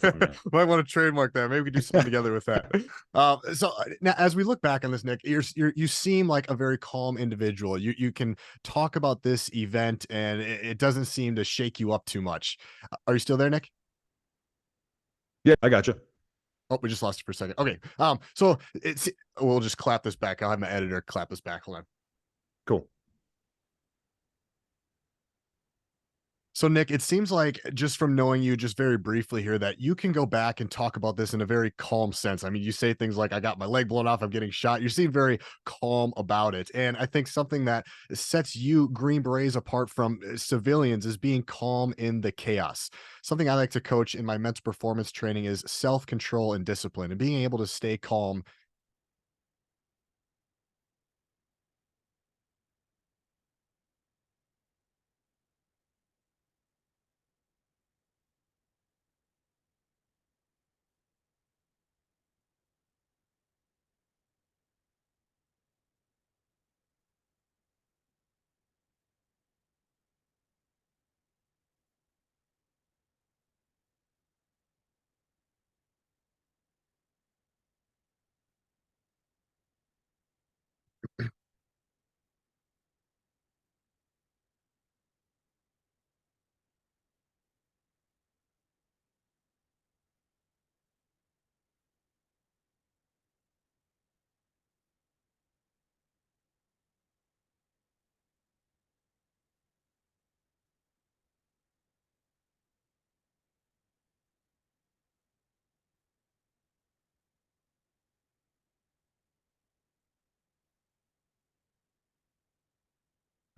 might, might want to trademark that. Maybe we can do something together with that. Now, as we look back on this, Nick, you seem like a very calm individual. You can talk about this event, and it doesn't seem to shake you up too much. Are you still there, Nick? yeah, I got you. Oh, we just lost you for a second. Okay. So it's we'll just clap this back. I'll have my editor clap this back. Hold on. Cool. So, Nick, it seems like just from knowing you just very briefly here that you can go back and talk about this in a very calm sense. I mean, you say things like, I got my leg blown off, I'm getting shot. You seem very calm about it. And I think something that sets you Green Berets apart from civilians is being calm in the chaos. Something I like to coach in my mental performance training is self control and discipline and being able to stay calm.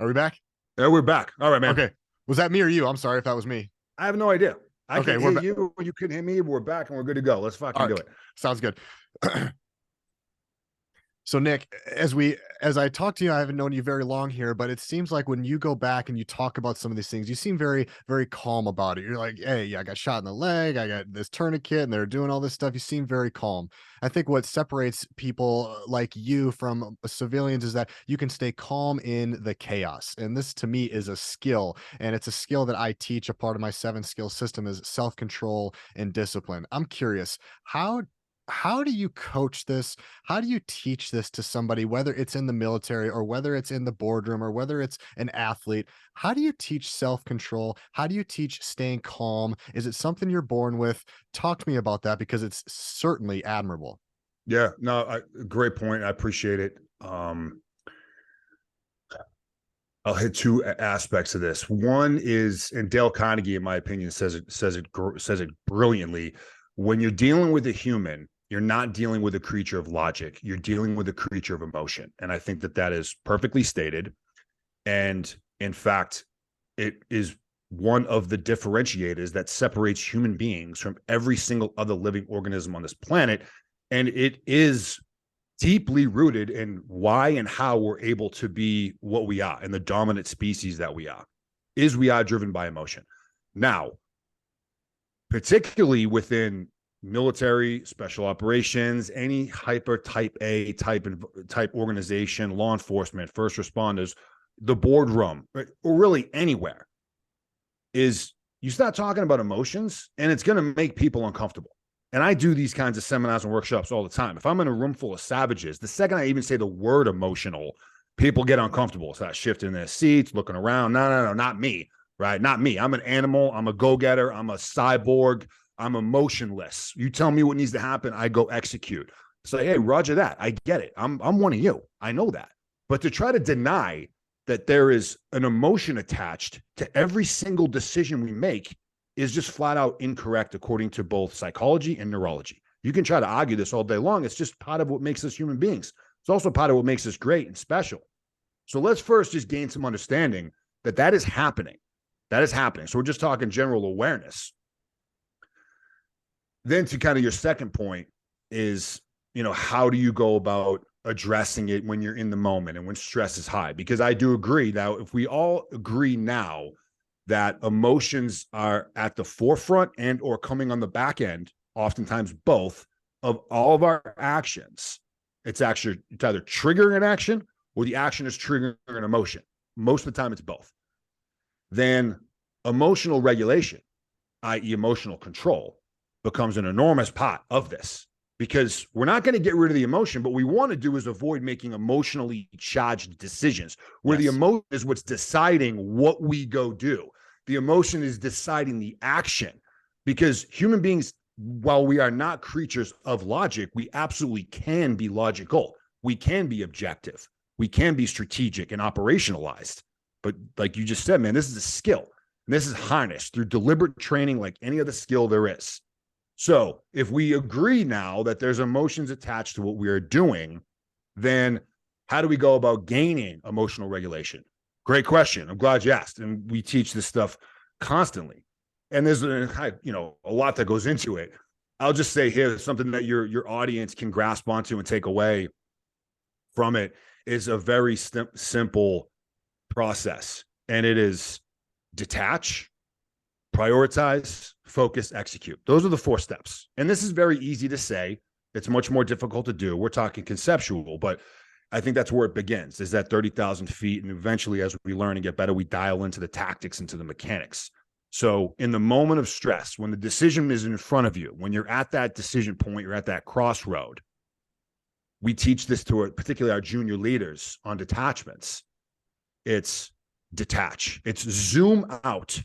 Are we back? Yeah, we're back. All right, man. Okay. Was that me or you? I'm sorry if that was me. I have no idea. I Okay, couldn't we're hear back. you. You couldn't hear me. We're back and we're good to go. Let's All fucking do right. it. Sounds good. So Nick, as I talk to you, I haven't known you very long here, but it seems like when you go back and you talk about some of these things, you seem very, very calm about it. You're like, hey, yeah, I got shot in the leg, I got this tourniquet, and they're doing all this stuff. You seem very calm. I think what separates people like you from civilians is that you can stay calm in the chaos. And this to me is a skill. And it's a skill that I teach. A part of my 7 skill system is self-control and discipline. I'm curious, how do you coach this? How do you teach this to somebody, whether it's in the military or whether it's in the boardroom or whether it's an athlete? How do you teach self control? How do you teach staying calm? Is it something you're born with? Talk to me about that because it's certainly admirable. Yeah, no, great point. I appreciate it. I'll hit two aspects of this. One is, and Dale Carnegie, in my opinion, says it brilliantly. When you're dealing with a human, you're not dealing with a creature of logic. You're dealing with a creature of emotion, and I think that that is perfectly stated. And in fact, it is one of the differentiators that separates human beings from every single other living organism on this planet, and it is deeply rooted in why and how we're able to be what we are and the dominant species that we are, is we are driven by emotion. Now, particularly within military, special operations, any hyper type A type organization, law enforcement, first responders, the boardroom, or really anywhere, is you start talking about emotions and it's going to make people uncomfortable. And I do these kinds of seminars and workshops all the time. If I'm in a room full of savages, the second I even say the word emotional, people get uncomfortable, start shifting their seats, looking around. No, not me, right? Not me. I'm an animal. I'm a go-getter. I'm a cyborg. I'm emotionless. You tell me what needs to happen, I go execute. Say, hey, Roger that. I get it. I'm one of you. I know that. But to try to deny that there is an emotion attached to every single decision we make is just flat out incorrect according to both psychology and neurology. You can try to argue this all day long. It's just part of what makes us human beings. It's also part of what makes us great and special. So let's first just gain some understanding that that is happening. That is happening. So we're just talking general awareness. Then to kind of your second point is, how do you go about addressing it when you're in the moment and when stress is high? Because I do agree now, if we all agree now that emotions are at the forefront and or coming on the back end, oftentimes both, of all of our actions, it's either triggering an action or the action is triggering an emotion. Most of the time it's both. Then emotional regulation, i.e. emotional control, becomes an enormous part of this, because we're not going to get rid of the emotion. But what we want to do is avoid making emotionally charged decisions where the emotion is what's deciding what we go do. The emotion is deciding the action, because human beings, while we are not creatures of logic, we absolutely can be logical. We can be objective. We can be strategic and operationalized. But like you just said, man, this is a skill. And this is harnessed through deliberate training like any other skill there is. So if we agree now that there's emotions attached to what we are doing, then how do we go about gaining emotional regulation? Great question. I'm glad you asked. And we teach this stuff constantly. And there's a lot that goes into it. I'll just say here, something that your audience can grasp onto and take away from it is a very simple process. And it is detach, prioritize, focus, execute. Those are the 4 steps. And this is very easy to say. It's much more difficult to do. We're talking conceptual, but I think that's where it begins, is that 30,000 feet. And eventually, as we learn and get better, we dial into the tactics, into the mechanics. So in the moment of stress, when the decision is in front of you, when you're at that decision point, you're at that crossroad, we teach this to particularly our junior leaders on detachments. It's detach. It's zoom out,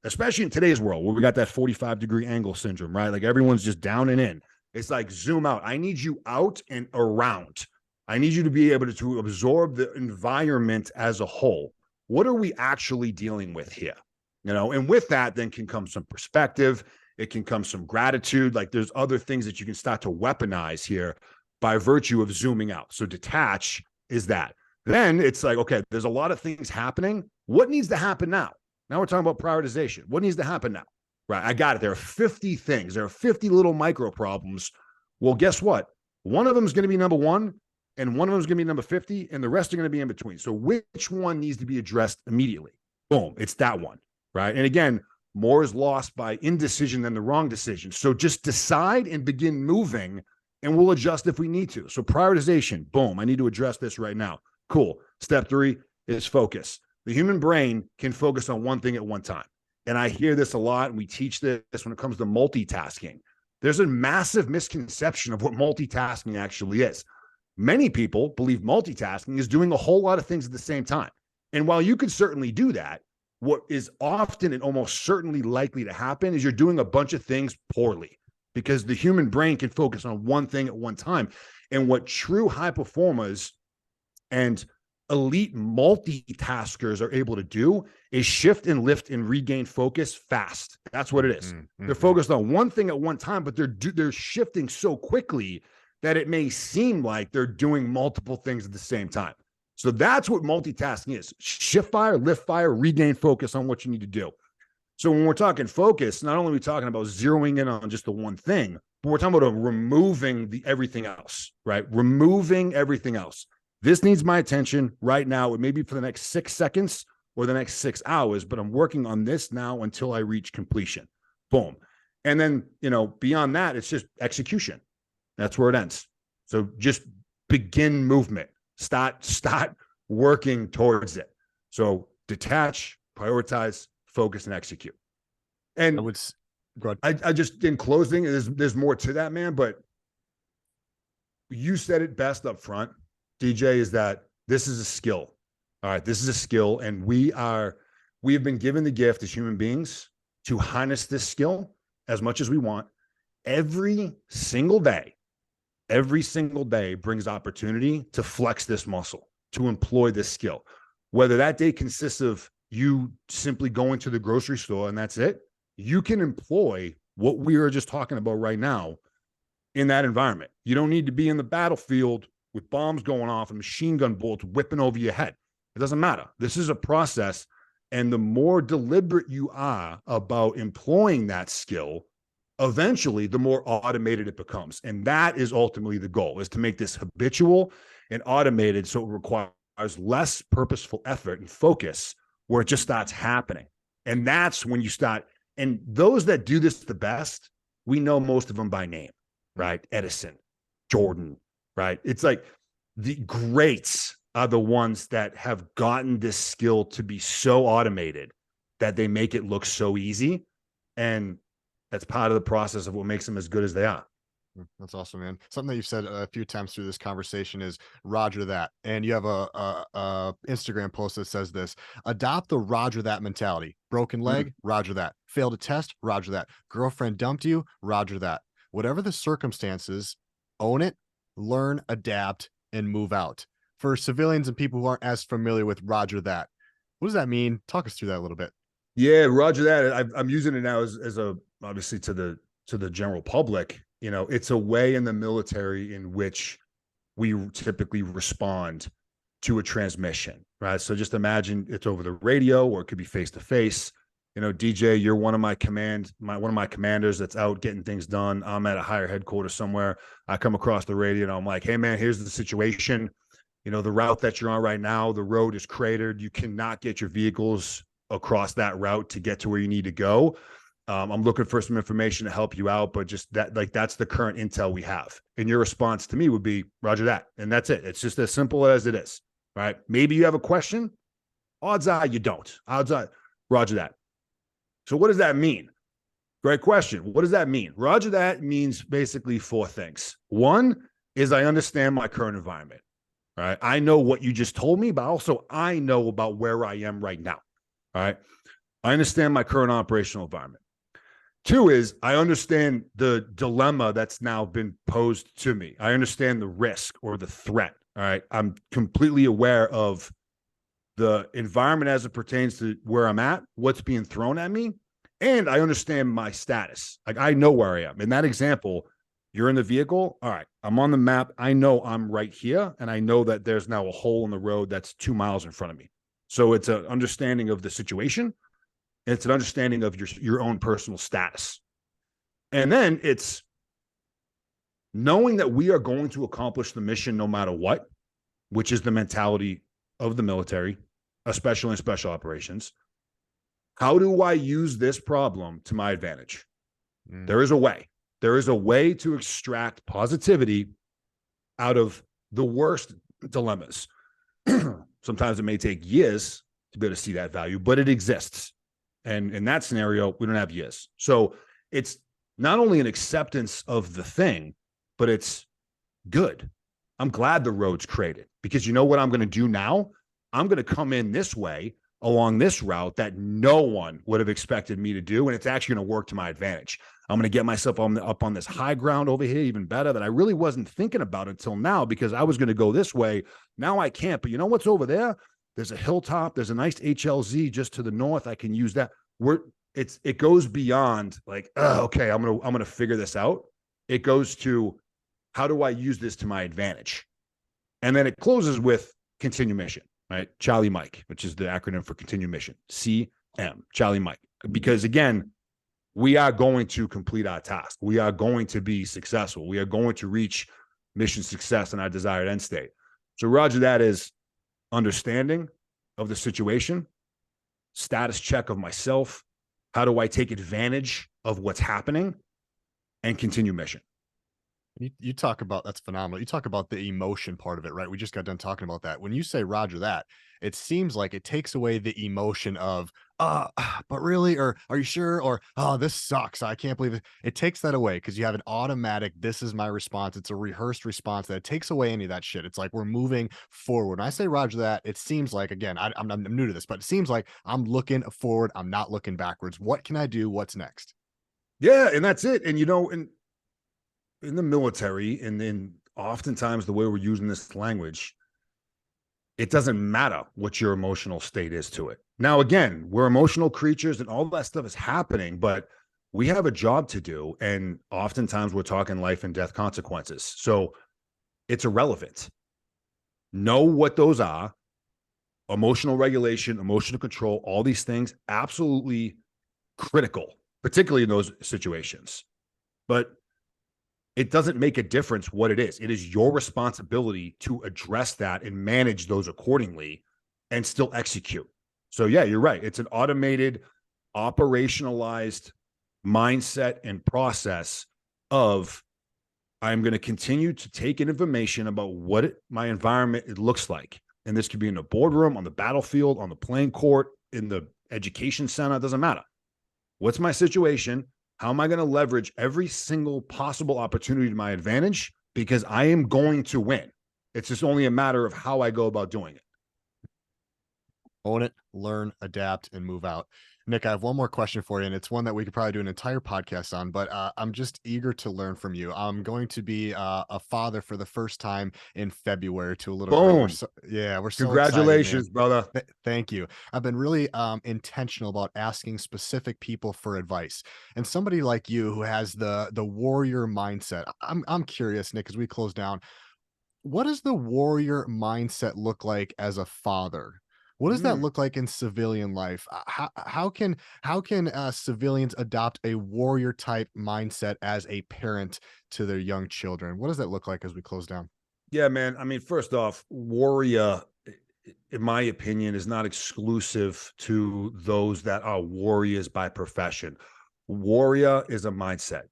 especially in today's world where we got that 45-degree angle syndrome, right? Like everyone's just down and in. It's like zoom out. I need you out and around. I need you to be able to absorb the environment as a whole. What are we actually dealing with here? And with that, then can come some perspective. It can come some gratitude. Like there's other things that you can start to weaponize here by virtue of zooming out. So detach is that. Then it's like, okay, there's a lot of things happening. What needs to happen now? Now we're talking about prioritization. What needs to happen now? Right. I got it. There are 50 things. There are 50 little micro problems. Well, guess what? One of them is going to be number 1, and one of them is going to be number 50, and the rest are going to be in between. So which one needs to be addressed immediately? Boom. It's that one. Right. And again, more is lost by indecision than the wrong decision. So just decide and begin moving, and we'll adjust if we need to. So prioritization, boom, I need to address this right now. Cool. Step 3 is focus. The human brain can focus on one thing at one time. And I hear this a lot, and we teach this when it comes to multitasking. There's a massive misconception of what multitasking actually is. Many people believe multitasking is doing a whole lot of things at the same time. And while you could certainly do that, what is often and almost certainly likely to happen is you're doing a bunch of things poorly, because the human brain can focus on one thing at one time. And what true high performers and elite multitaskers are able to do is shift and lift and regain focus fast. That's what it is. They're focused on one thing at one time, but they're shifting so quickly that it may seem like they're doing multiple things at the same time. So that's what multitasking is. Shift fire, lift fire, regain focus on what you need to do. So when we're talking focus, not only are we talking about zeroing in on just the one thing, but we're talking about removing everything else, right? Removing everything else. This needs my attention right now. It may be for the next 6 seconds or the next 6 hours, but I'm working on this now until I reach completion. Boom. And then, beyond that, it's just execution. That's where it ends. So just begin movement. Start working towards it. So detach, prioritize, focus, and execute. And Go ahead. I just, in closing, there's more to that, man, but you said it best up front, DJ, is that this is a skill. All right, this is a skill, and we have been given the gift as human beings to harness this skill as much as we want. Every single day brings opportunity to flex this muscle, to employ this skill. Whether that day consists of you simply going to the grocery store and that's it, you can employ what we are just talking about right now in that environment. You don't need to be in the battlefield with bombs going off and machine gun bullets whipping over your head. It doesn't matter. This is a process. And the more deliberate you are about employing that skill, eventually the more automated it becomes. And that is ultimately the goal, is to make this habitual and automated so it requires less purposeful effort and focus, where it just starts happening. And that's when you start. And those that do this the best, we know most of them by name, right? Edison, Jordan, right? It's like the greats are the ones that have gotten this skill to be so automated that they make it look so easy. And that's part of the process of what makes them as good as they are. That's awesome, man. Something that you've said a few times through this conversation is Roger that. And you have a Instagram post that says this: adopt the Roger that mentality. Broken leg, Roger that. Failed a test, Roger that. Girlfriend dumped you, Roger that. Whatever the circumstances, own it, learn, adapt, and move out. For civilians and people who aren't as familiar with Roger that, what does that mean? Talk us through that a little bit. Yeah, Roger that. I'm using it now as a, obviously to the general public. You know, it's a way in the military in which we typically respond to a transmission, right? So just imagine it's over the radio, or it could be face to face. You know, DJ, you're one of my commanders that's out getting things done. I'm at a higher headquarters somewhere. I come across the radio and I'm like, hey man, here's the situation. You know, the route that you're on right now, the road is cratered. You cannot get your vehicles across that route to get to where you need to go. I'm looking for some information to help you out, but just that, like, that's the current intel we have. And your response to me would be Roger that. And that's it. It's just as simple as it is, right? Maybe you have a question. Odds are you don't. Odds are Roger that. So what does that mean? Great question. What does that mean? Roger that means basically four things. One is I understand my current environment, right? I know what you just told me, but also I know about where I am right now, right? I understand my current operational environment. Two is I understand the dilemma that's now been posed to me. I understand the risk or the threat. All right. I'm completely aware of the environment as it pertains to where I'm at, what's being thrown at me, and I understand my status. Like, I know where I am. In that example, you're in the vehicle. All right. I'm on the map. I know I'm right here, and I know that there's now a hole in the road that's 2 miles in front of me. So it's an understanding of the situation. It's an understanding of your own personal status. And then it's knowing that we are going to accomplish the mission no matter what, which is the mentality of the military, especially in special operations. How do I use this problem to my advantage? There is a way. There is a way to extract positivity out of the worst dilemmas. Sometimes it may take years to be able to see that value, but it exists. And in that scenario, we don't have years. So it's not only an acceptance of the thing, but it's good. I'm glad the road's created, because you know what I'm going to do now? I'm going to come in this way along this route that no one would have expected me to do. And it's actually going to work to my advantage. I'm going to get myself up on this high ground over here, even better, that I really wasn't thinking about until now, because I was going to go this way. Now I can't. But you know what's over there? There's a hilltop. There's a nice HLZ just to the north. I can use that. It goes beyond like, oh, okay, I'm gonna figure this out. It goes to, how do I use this to my advantage? And then it closes with continue mission, right? Charlie Mike, which is the acronym for continue mission, CM, Charlie Mike. Because again, we are going to complete our task. We are going to be successful. We are going to reach mission success and our desired end state. So Roger that is understanding of the situation, status check of myself. How do I take advantage of what's happening, and continue mission? You talk about that's phenomenal. You talk about the emotion part of it, right? We just got done talking about that. When you say Roger that, it seems like it takes away the emotion of, but really, or are you sure? Or oh, this sucks. I can't believe it. It takes that away because you have an automatic, this is my response. It's a rehearsed response that takes away any of that shit. It's like we're moving forward. When I say Roger that, it seems like again, I'm new to this, but it seems like I'm looking forward, I'm not looking backwards. What can I do? What's next? Yeah, and that's it. And in the military, and then oftentimes the way we're using this language, it doesn't matter what your emotional state is to it. Now, again, we're emotional creatures and all that stuff is happening, but we have a job to do. And oftentimes we're talking life and death consequences. So it's irrelevant. Know what those are: emotional regulation, emotional control, all these things, absolutely critical, particularly in those situations. But it doesn't make a difference what it is. It is your responsibility to address that and manage those accordingly and still execute. So, yeah, you're right. It's an automated, operationalized mindset and process of I'm going to continue to take in information about my environment it looks like. And this could be in the boardroom, on the battlefield, on the playing court, in the education center. It doesn't matter. What's my situation? How am I going to leverage every single possible opportunity to my advantage? Because I am going to win. It's just only a matter of how I go about doing it. Own it, learn, adapt, and move out. Nick, I have one more question for you, and it's one that we could probably do an entire podcast on, but I'm just eager to learn from you. I'm going to be a father for the first time in February to a little girl. Boom. Yeah, we're so excited, man. Congratulations, brother. Thank you. I've been really intentional about asking specific people for advice, and somebody like you who has the warrior mindset. I'm curious, Nick, as we close down, what does the warrior mindset look like as a father? What does that Mm. look like in civilian life? How can civilians adopt a warrior type mindset as a parent to their young children? What does that look like as we close down? Yeah, man. I mean, first off, warrior, in my opinion, is not exclusive to those that are warriors by profession. Warrior is a mindset.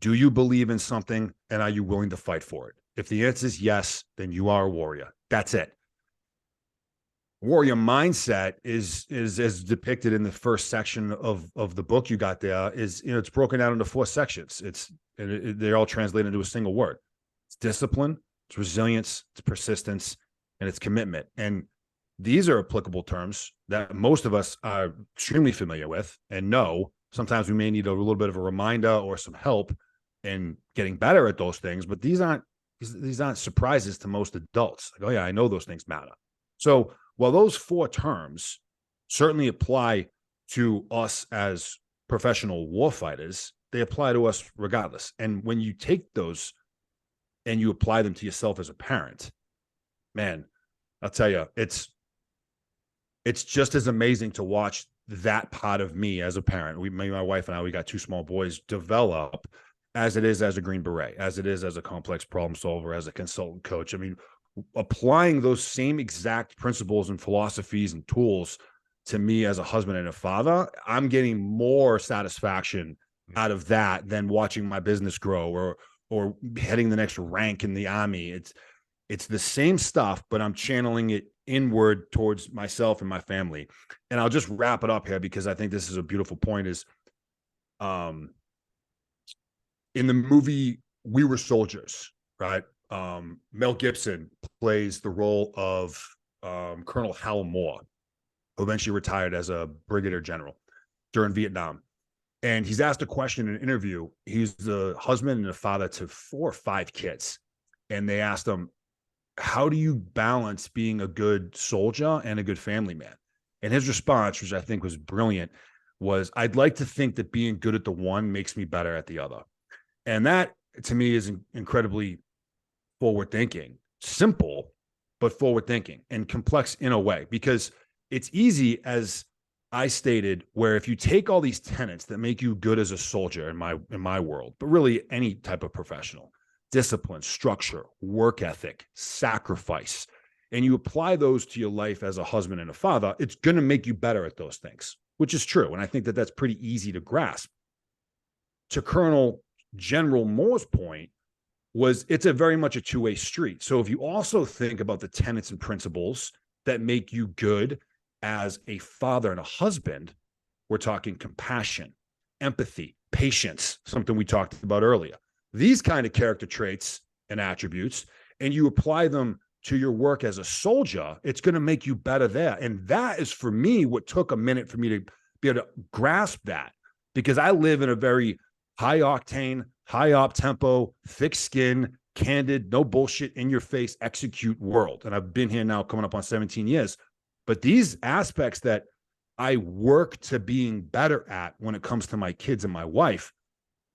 Do you believe in something and are you willing to fight for it? If the answer is yes, then you are a warrior. That's it. Warrior mindset is as depicted in the first section of the book you got there. Is it's broken down into 4 sections. They're all translated into a single word. It's discipline, it's resilience, it's persistence, and it's commitment. And these are applicable terms that most of us are extremely familiar with and know. Sometimes we may need a little bit of a reminder or some help in getting better at those things, but these aren't surprises to most adults. Like, oh yeah, I know those things matter. So while those 4 terms certainly apply to us as professional warfighters, they apply to us regardless. And when you take those and you apply them to yourself as a parent, man, I'll tell you, it's just as amazing to watch that part of me as a parent. My wife and I, we got 2 small boys, develop as it is as a Green Beret, as it is as a complex problem solver, as a consultant coach. I mean, applying those same exact principles and philosophies and tools to me as a husband and a father, I'm getting more satisfaction out of that than watching my business grow or heading the next rank in the army. It's the same stuff, but I'm channeling it inward towards myself and my family. And I'll just wrap it up here because I think this is a beautiful point is in the movie We Were Soldiers, right? Mel Gibson plays the role of Colonel Hal Moore, who eventually retired as a brigadier general during Vietnam. And he's asked a question in an interview. He's the husband and a father to 4 or 5 kids. And they asked him, how do you balance being a good soldier and a good family man? And his response, which I think was brilliant, was, I'd like to think that being good at the one makes me better at the other. And that, to me, is incredibly forward thinking, simple, but forward thinking and complex in a way, because it's easy, as I stated, where if you take all these tenets that make you good as a soldier in my world, but really any type of professional, discipline, structure, work ethic, sacrifice, and you apply those to your life as a husband and a father, it's going to make you better at those things, which is true. And I think that that's pretty easy to grasp. To Colonel General Moore's point, was it's a very much a two-way street. So if you also think about the tenets and principles that make you good as a father and a husband, we're talking compassion, empathy, patience, something we talked about earlier. These kind of character traits and attributes, and you apply them to your work as a soldier, it's going to make you better there. And that is, for me, what took a minute for me to be able to grasp that, because I live in a very high octane, high op tempo, thick skin, candid, no bullshit, in your face, execute world. And I've been here now coming up on 17 years. But these aspects that I work to being better at when it comes to my kids and my wife,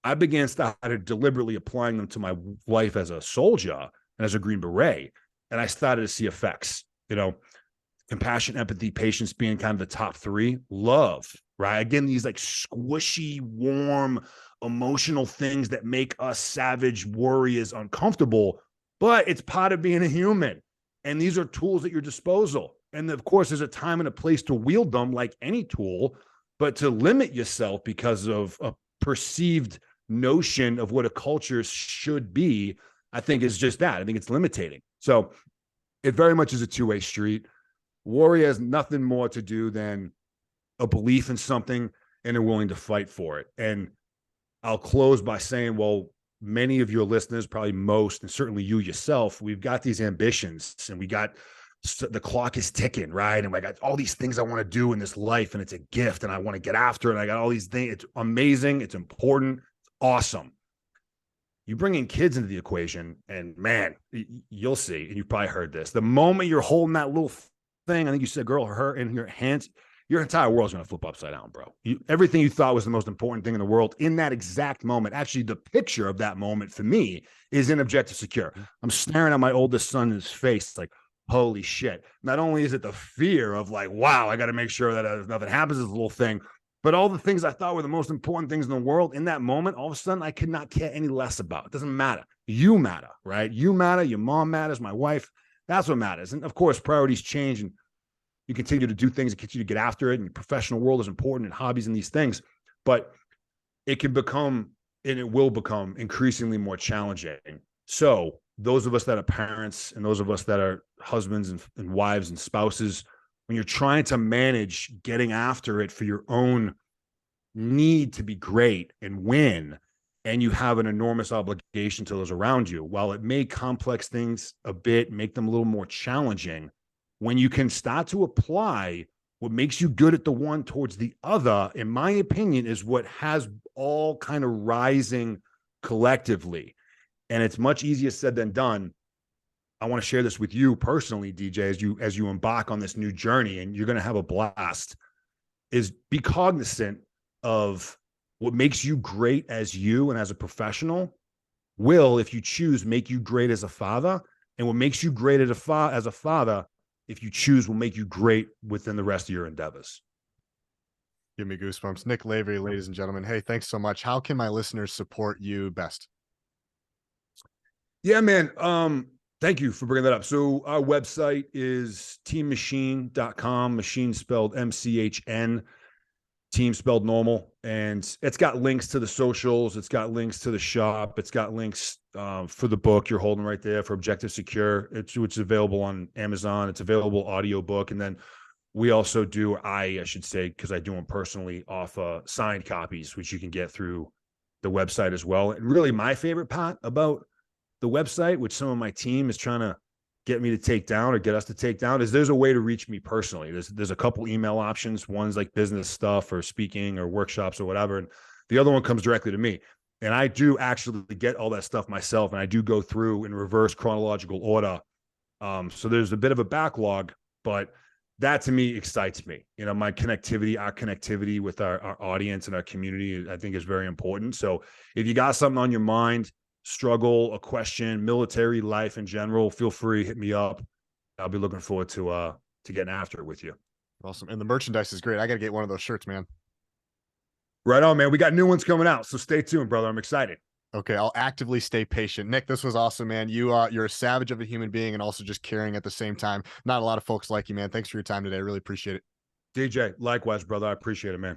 I started deliberately applying them to my wife as a soldier and as a Green Beret. And I started to see effects, compassion, empathy, patience being kind of the top three. Love, right? Again, these like squishy, warm, emotional things that make us savage warriors uncomfortable, but it's part of being a human. And these are tools at your disposal. And of course, there's a time and a place to wield them like any tool, but to limit yourself because of a perceived notion of what a culture should be, I think is just that. I think it's limiting. So it very much is a two-way street. Warrior has nothing more to do than a belief in something and they're willing to fight for it. And I'll close by saying, well, many of your listeners, probably most, and certainly you yourself, we've got these ambitions and the clock is ticking, right? And I got all these things I want to do in this life, and it's a gift, and I want to get after it. And I got all these things. It's amazing. It's important. It's awesome. You bring in kids into the equation, and man, you'll see. And you've probably heard this. The moment you're holding that little thing, I think you said, girl, or her, in your hands, your entire world's going to flip upside down, bro. Everything you thought was the most important thing in the world in that exact moment. Actually, the picture of that moment for me is in Objective Secure. I'm staring at my oldest son's face, like, holy shit. Not only is it the fear of like, wow, I got to make sure that nothing happens to this little thing, but all the things I thought were the most important things in the world in that moment, all of a sudden I could not care any less about. It doesn't matter. You matter, right? You matter. Your mom matters. My wife. That's what matters. And of course, priorities change and you continue to do things and continue to get after it. And your professional world is important and hobbies and these things, but it can become, and it will become increasingly more challenging. So those of us that are parents and those of us that are husbands and wives and spouses, when you're trying to manage getting after it for your own need to be great and win, and you have an enormous obligation to those around you, while it may complex things a bit, make them a little more challenging, when you can start to apply what makes you good at the one towards the other, in my opinion, is what has all kind of rising collectively. And it's much easier said than done. I want to share this with you personally, DJ, as you embark on this new journey, and you're going to have a blast, is be cognizant of what makes you great as you and as a professional will, if you choose, make you great as a father. And what makes you great as a father, if you choose, will make you great within the rest of your endeavors. Give me goosebumps. Nick Lavery, ladies and gentlemen. Hey, thanks so much. How can my listeners support you best? Yeah, man. Thank you for bringing that up. So our website is teammachine.com, machine spelled MCHN, team spelled normal. And it's got links to the socials. It's got links to the shop. It's got links for the book you're holding right there for Objective Secure, which is available on Amazon. It's available audiobook. And then we also do, I should say, because I do them personally, off signed copies, which you can get through the website as well. And really my favorite part about the website, which some of my team is trying to get me to take down or get us to take down, is there's a way to reach me personally. There's a couple email options. One's like business stuff or speaking or workshops or whatever. And the other one comes directly to me. And I do actually get all that stuff myself. And I do go through in reverse chronological order. So there's a bit of a backlog, but that to me excites me. My connectivity, our connectivity with our audience and our community, I think is very important. So if you got something on your mind, struggle, a question, military life in general, feel free, hit me up. I'll be looking forward to getting after it with you. Awesome. And the merchandise is great. I got to get one of those shirts, man. Right on, man. We got new ones coming out, so stay tuned, brother. I'm excited. Okay, I'll actively stay patient. Nick, this was awesome, man. You're a savage of a human being and also just caring at the same time. Not a lot of folks like you, man. Thanks for your time today. I really appreciate it. DJ, likewise, brother. I appreciate it, man.